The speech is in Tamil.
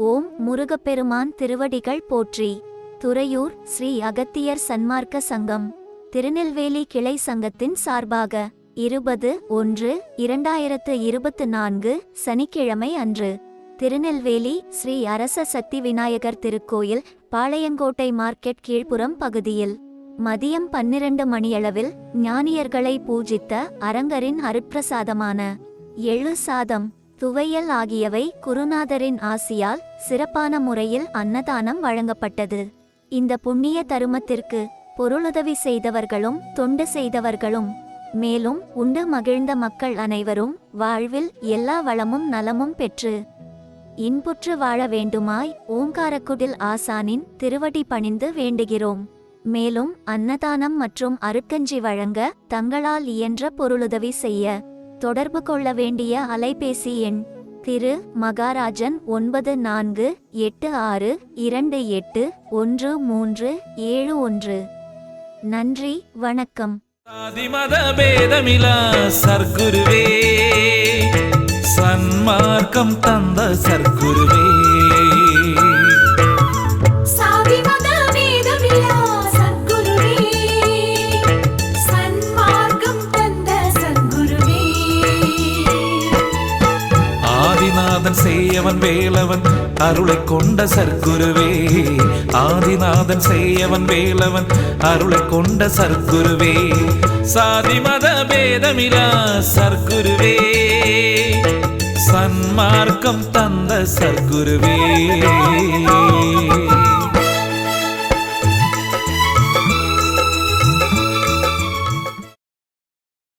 ஓம் முருகப்பெருமான் திருவடிகள் போற்றி. துறையூர் ஸ்ரீ அகத்தியர் சன்மார்க்க சங்கம் திருநெல்வேலி கிளை சங்கத்தின் சார்பாக 20-1-2024 சனிக்கிழமை அன்று திருநெல்வேலி ஸ்ரீ அரச சக்தி விநாயகர் திருக்கோயில் பாளையங்கோட்டை மார்க்கெட் கீழ்ப்புறம் பகுதியில் மதியம் 12 மணியளவில் ஞானியர்களை பூஜித்த அரங்கரின் அருட்பிரசாதமான எள்ளு சாதம், துவையல் ஆகியவை குருநாதரின் ஆசியால் சிறப்பான முறையில் அன்னதானம் வழங்கப்பட்டது. இந்த புண்ணிய தருமத்திற்கு பொருளுதவி செய்தவர்களும் தொண்டு செய்தவர்களும் மேலும் உண்டு மகிழ்ந்த மக்கள் அனைவரும் வாழ்வில் எல்லா வளமும் நலமும் பெற்று இன்புற்று வாழ வேண்டுமாய் ஓங்காரக்குடில் ஆசானின் திருவடி பணிந்து வேண்டுகிறோம். மேலும் அன்னதானம் மற்றும் அருட்கஞ்சி வழங்க தங்களால் இயன்ற பொருளுதவி செய்ய தொடர்பு கொள்ள வேண்டிய அலைபேசி எண் திரு மகாராஜன் 9426281371. நன்றி, வணக்கம். ஆதிமத பேதமிலா சர்க்குருவே, சன்மார்க்கம் தந்த சர்க்குருவே. ஆதிநாதன் செய்யவன் வேலவன் அருளை கொண்ட சர்க்குருவே. ஆதிநாதன் செய்யவன் வேலவன் அருளை கொண்ட சர்க்குருவே. சாதி மத பேதமிலா சர்க்குருவே, சன்மார்க்கம் தந்த சர்க்குருவே.